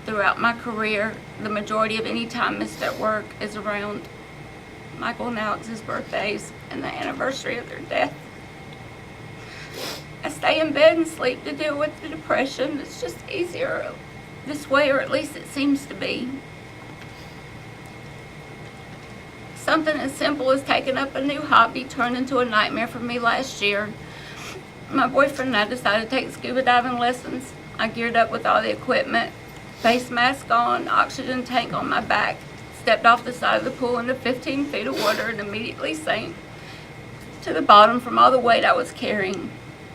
Throughout my career, the majority of any time missed at work is around Michael and Alex's birthdays and the anniversary of their death. I stay in bed and sleep to deal with the depression. It's just easier this way, or at least it seems to be. Something as simple as taking up a new hobby turned into a nightmare for me last year. My boyfriend and I decided to take scuba diving lessons. I geared up with all the equipment, face mask on, oxygen tank on my back, stepped off the side of the pool into 15 feet of water and immediately sank to the bottom from all the weight I was carrying.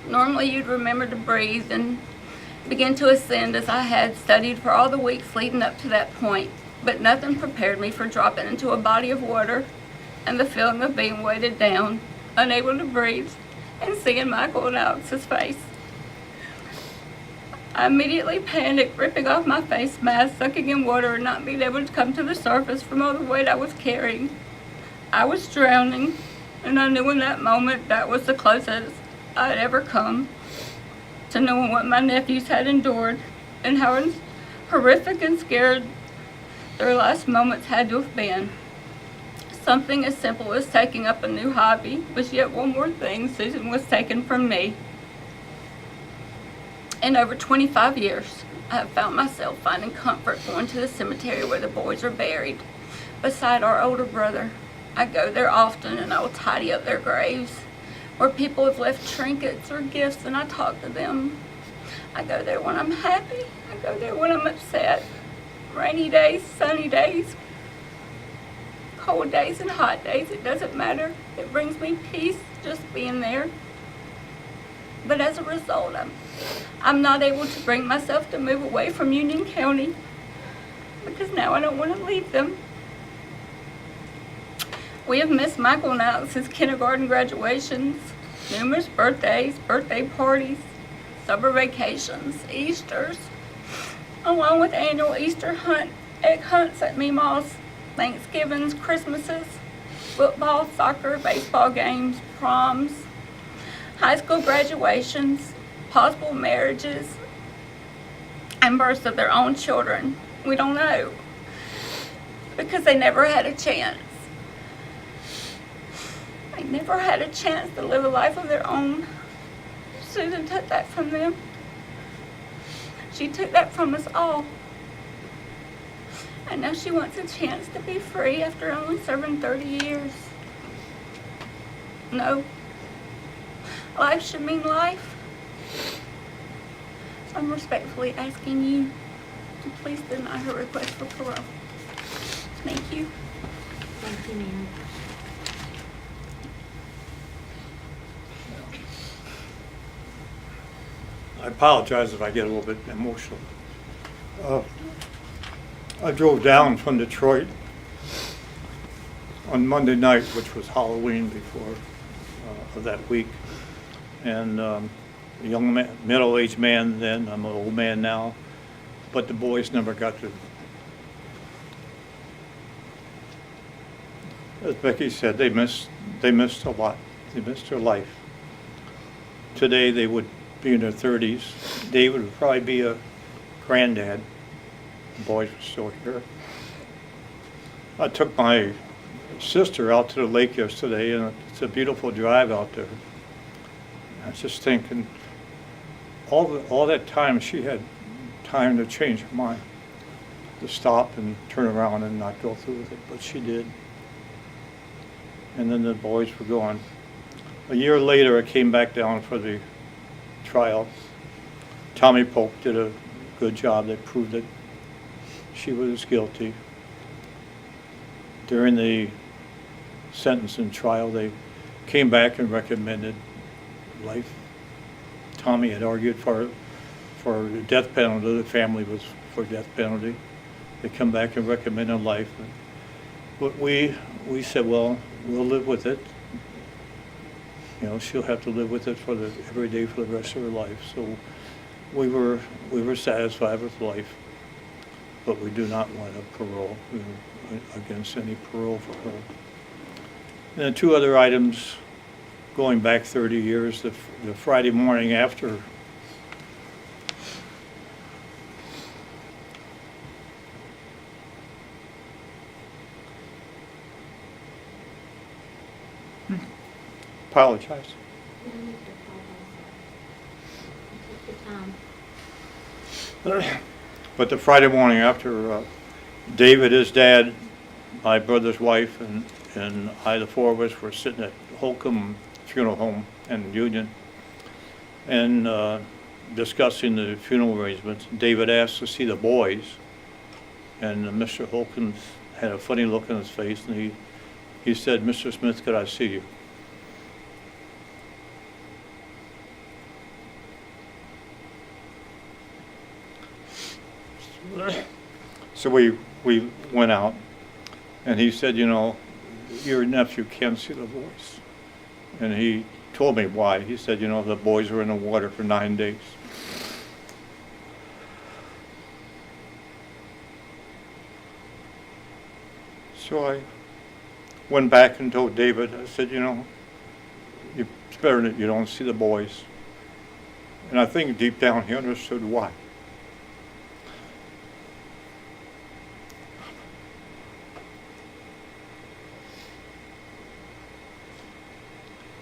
Normally you'd remember to breathe and begin to ascend as I had studied for all the weeks leading up to that point, but nothing prepared me for dropping into a body of water and the feeling of being weighted down, unable to breathe, and seeing Michael and Alex's face. I immediately panicked, ripping off my face mask, sucking in water, and not being able to come to the surface from all the weight I was carrying. I was drowning, and I knew in that moment that was the closest I'd ever come to knowing what my nephews had endured and how horrific and scared their last moments had to have been. Something as simple as taking up a new hobby was yet one more thing Susan was taken from me. In over 25 years, I have found myself finding comfort going to the cemetery where the boys are buried, beside our older brother. I go there often and I will tidy up their graves, where people have left trinkets or gifts, and I talk to them. I go there when I'm happy, I go there when I'm upset. Rainy days, sunny days, cold days and hot days, it doesn't matter. It brings me peace just being there. But as a result, I'm not able to bring myself to move away from Union County, because now I don't want to leave them. We have missed Michael and Alex's kindergarten graduations, numerous birthdays, birthday parties, summer vacations, Easters, along with annual Easter egg hunts at Meemaw's, Thanksgivings, Christmases, football, soccer, baseball games, proms, high school graduations, possible marriages, and births of their own children. We don't know, because they never had a chance. They never had a chance to live a life of their own. Susan took that from them. She took that from us all. And now she wants a chance to be free after only serving 30 years. No. Life should mean life. So I'm respectfully asking you to please deny her request for parole. Thank you. Thank you, ma'am. I apologize if I get a little bit emotional. I drove down from Detroit on Monday night, which was Halloween before of that week. And a young man, middle-aged man then, I'm an old man now, but the boys never got to. As Becky said, they missed a lot. They missed their life. Today they would be in their 30s. David would probably be a granddad. The boys were still here. I took my sister out to the lake yesterday, and it's a beautiful drive out there. I was just thinking, all that time she had time to change her mind, to stop and turn around and not go through with it, but she did. And then the boys were gone. A year later, I came back down for the trial. Tommy Pope did a good job. They proved that she was guilty. During the sentencing trial, they came back and recommended life. Tommy had argued for the death penalty. The family was for death penalty. They come back and recommended life. But we said, well, we'll live with it. You know, she'll have to live with it every day for the rest of her life. So we were satisfied with life, but we do not want a parole. We were against any parole for her. And then two other items going back 30 years, the Friday morning after apologize. But the Friday morning after, David, his dad, my brother's wife, and I, the four of us, were sitting at Holcomb Funeral Home in Union and discussing the funeral arrangements. David asked to see the boys, and Mr. Holcomb had a funny look on his face, and he said, "Mr. Smith, could I see you?" So we went out, and he said, "You know, your nephew can't see the boys." And he told me why. He said, "You know, the boys were in the water for 9 days." So I went back and told David, I said, "You know, it's better that you don't see the boys." And I think deep down he understood why.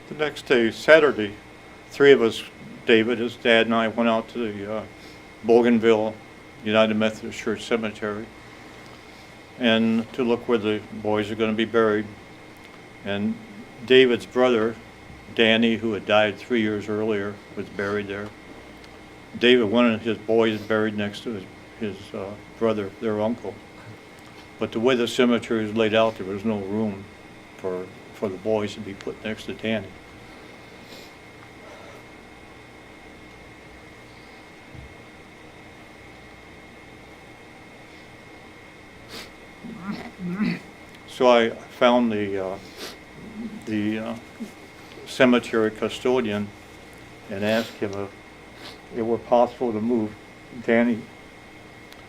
The next day, Saturday, three of us, David, his dad, and I went out to the Bougainville United Methodist Church Cemetery and to look where the boys are going to be buried. And David's brother, Danny, who had died 3 years earlier, was buried there. David wanted his boys buried next to his brother, their uncle. But the way the cemetery was laid out, there was no room for the boys to be put next to Danny. So I found the cemetery custodian and asked him if it were possible to move Danny.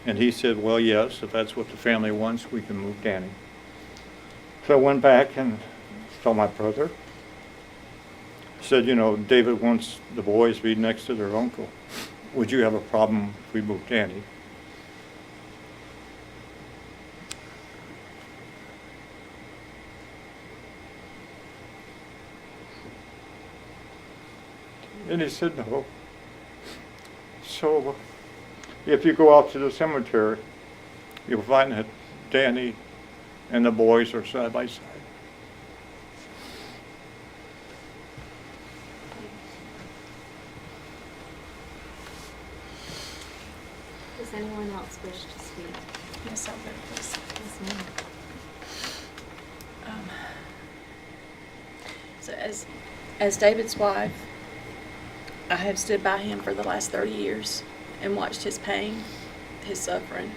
And he said, "Well, yes, if that's what the family wants, we can move Danny." So I went back and saw my brother. Said, "You know, David wants the boys to be next to their uncle. Would you have a problem if we moved Danny?" And he said no. So if you go out to the cemetery, you'll find that Danny and the boys are side by side. Does anyone else wish to speak? Yes, I'll go, please. Yes, ma'am. So as David's wife, I have stood by him for the last 30 years and watched his pain, his suffering,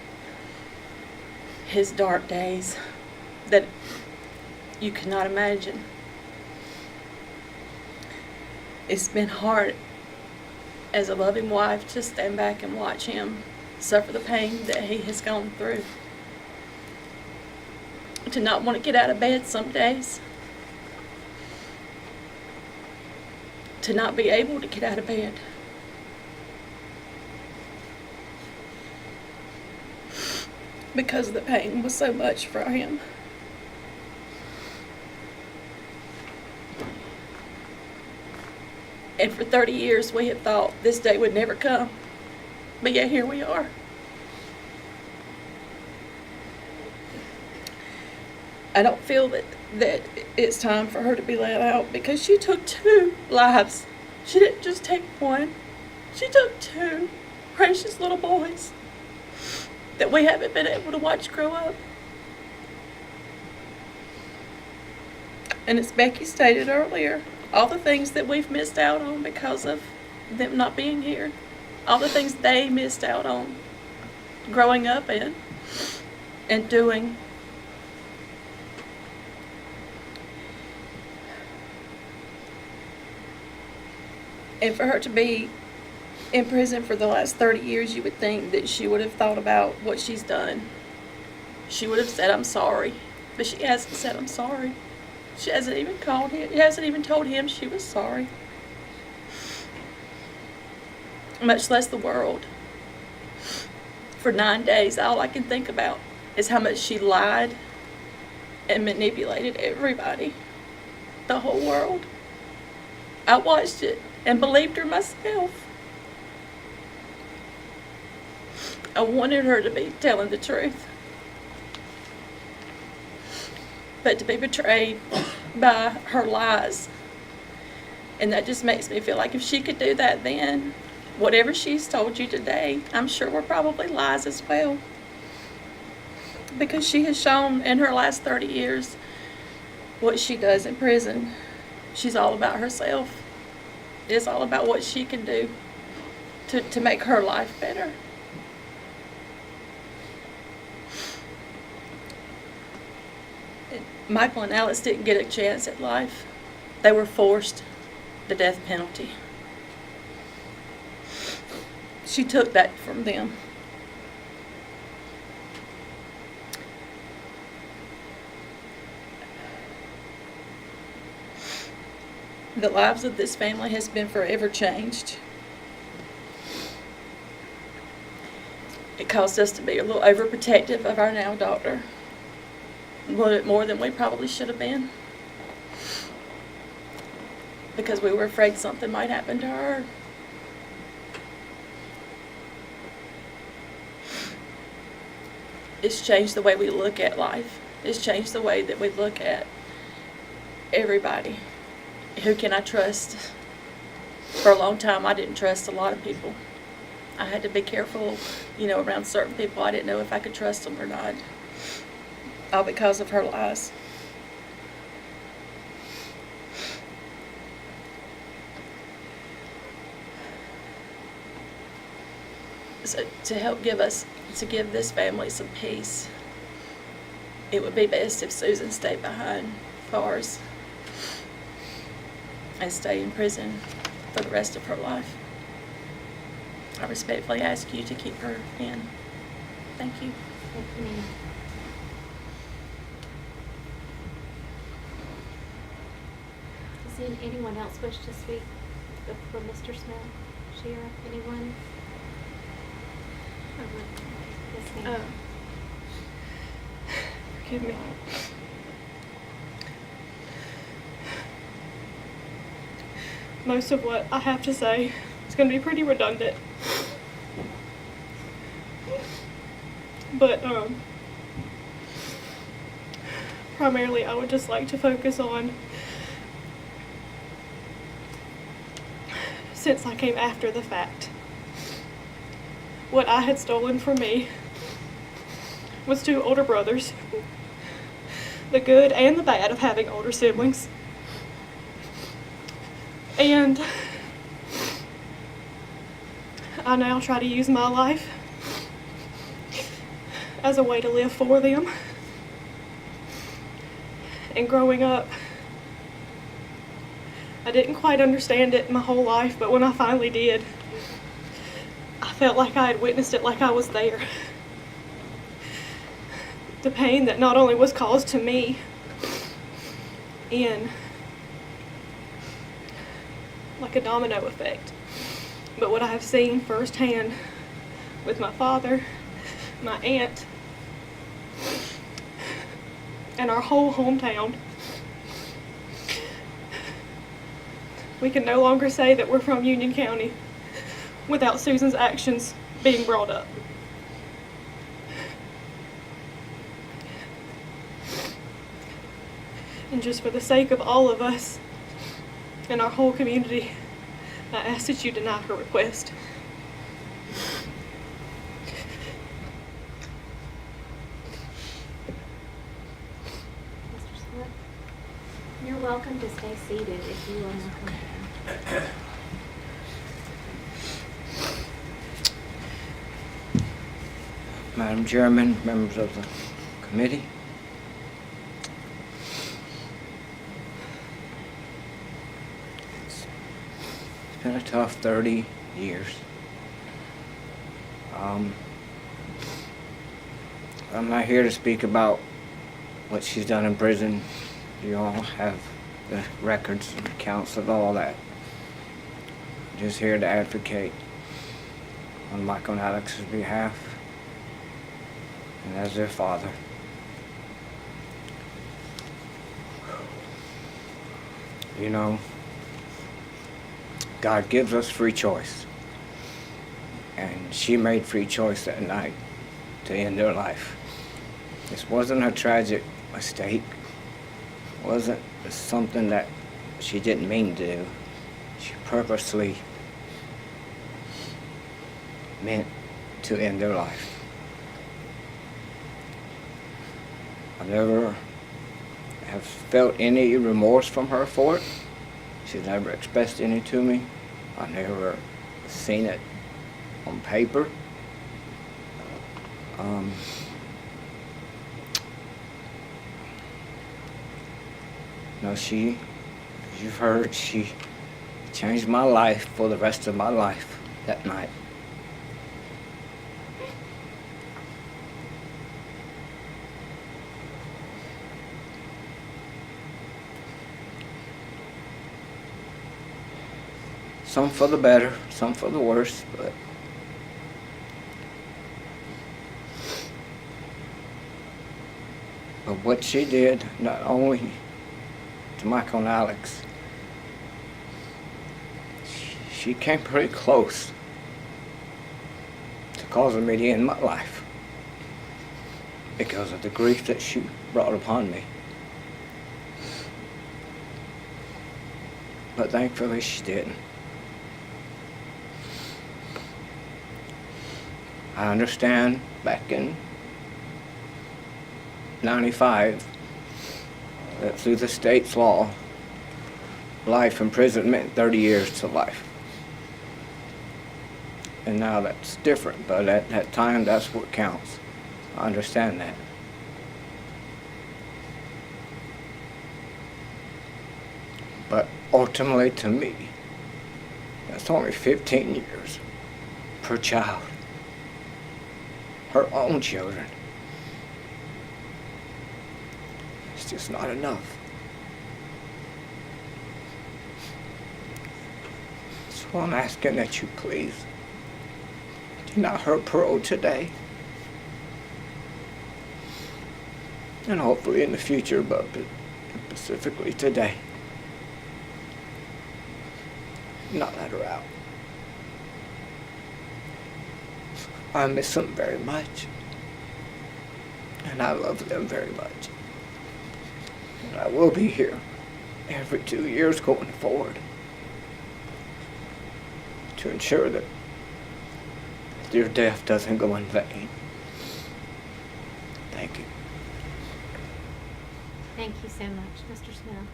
his dark days that you cannot imagine. It's been hard as a loving wife to stand back and watch him suffer the pain that he has gone through. To not want to get out of bed some days. To not be able to get out of bed. Because the pain was so much for him. And for 30 years, we have thought this day would never come. But yet here we are. I don't feel that it's time for her to be let out, because she took 2 lives. She didn't just take 1. She took 2 precious little boys that we haven't been able to watch grow up. And as Becky stated earlier, all the things that we've missed out on because of them not being here, all the things they missed out on growing up in and doing. And for her to be in prison for the last 30 years, you would think that she would have thought about what she's done. She would have said, I'm sorry. But she hasn't said, I'm sorry. She hasn't even called him. She hasn't even told him she was sorry. Much less the world. For 9 days, all I can think about is how much she lied and manipulated everybody. The whole world. I watched it and believed her myself. I wanted her to be telling the truth. But to be betrayed by her lies. And that just makes me feel like if she could do that then, whatever she's told you today, I'm sure were probably lies as well. Because she has shown in her last 30 years what she does in prison. She's all about herself. It's all about what she can do to make her life better. Michael and Alice didn't get a chance at life. They were forced the death penalty. She took that from them. The lives of this family has been forever changed. It caused us to be a little overprotective of our now daughter. A little bit more than we probably should have been. Because we were afraid something might happen to her. It's changed the way we look at life. It's changed the way that we look at everybody. Who can I trust? For a long time, I didn't trust a lot of people. I had to be careful, around certain people. I didn't know if I could trust them or not. All because of her lies. So to help give this family some peace, it would be best if Susan stayed behind bars and stay in prison for the rest of her life. I respectfully ask you to keep her in. Thank you. Thank you, ma'am. Does anyone else wish to speak for Mr. Smith? Sheriff, anyone? Yes, ma'am. Forgive me. Most of what I have to say is going to be pretty redundant. But primarily I would just like to focus on, since I came after the fact, what I had stolen from me was 2 older brothers, the good and the bad of having older siblings. And I now try to use my life as a way to live for them. And growing up, I didn't quite understand it my whole life, but when I finally did, I felt like I had witnessed it, like I was there. The pain that not only was caused to me in like a domino effect, but what I have seen firsthand with my father, my aunt, and our whole hometown. We can no longer say that we're from Union County without Susan's actions being brought up. And just for the sake of all of us and our whole community, I ask that you deny her request. Mr. Smith, you're welcome to stay seated if you want to come down. Madam Chairman, members of the committee. It's been a tough 30 years. I'm not here to speak about what she's done in prison. You all have the records and accounts of all that. I'm just here to advocate on Michael and Alex's behalf and as their father. You know, God gives us free choice. And she made free choice that night to end her life. This wasn't a tragic mistake. It wasn't something that she didn't mean to do. She purposely meant to end her life. I never have felt any remorse from her for it. She's never expressed any to me. I never seen it on paper. No, as you've heard, she changed my life for the rest of my life that night. Some for the better, some for the worse, but what she did, not only to Michael and Alex, she came pretty close to causing me to end my life because of the grief that she brought upon me. But thankfully she didn't. I understand back in 95 that through the state's law, life in prison meant 30 years to life. And now that's different, but at that time, that's what counts. I understand that. But ultimately, to me, that's only 15 years per child. Her own children. It's just not enough. So I'm asking that you please deny her parole today. And hopefully in the future, but specifically today. Not let her out. I miss them very much. And I love them very much. And I will be here every 2 years going forward to ensure that their death doesn't go in vain. Thank you. Thank you so much, Mr. Smith.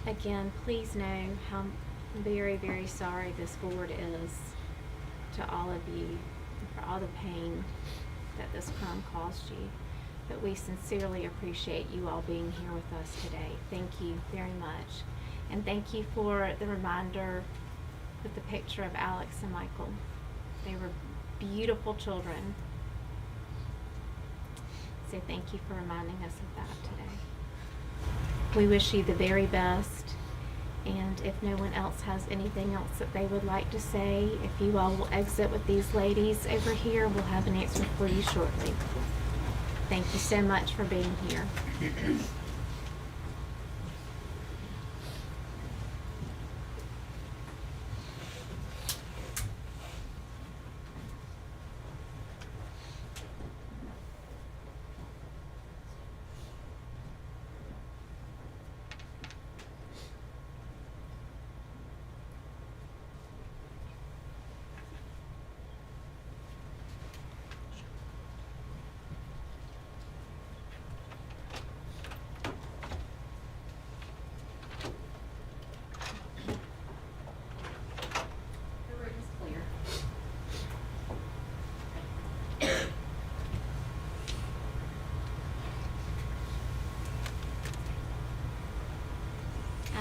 Again, please know how very, very sorry this board is to all of you for all the pain that this crime caused you. But we sincerely appreciate you all being here with us today. Thank you very much. And thank you for the reminder with the picture of Alex and Michael. They were beautiful children. So thank you for reminding us of that today. We wish you the very best. And if no one else has anything else that they would like to say, if you all will exit with these ladies over here, we'll have an answer for you shortly. Thank you so much for being here.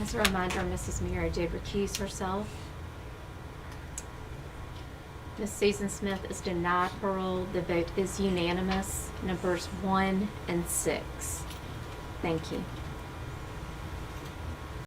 As a reminder, Mrs. Mira did recuse herself. Ms. Susan Smith is denied parole. The vote is unanimous, numbers 1 and 6. Thank you.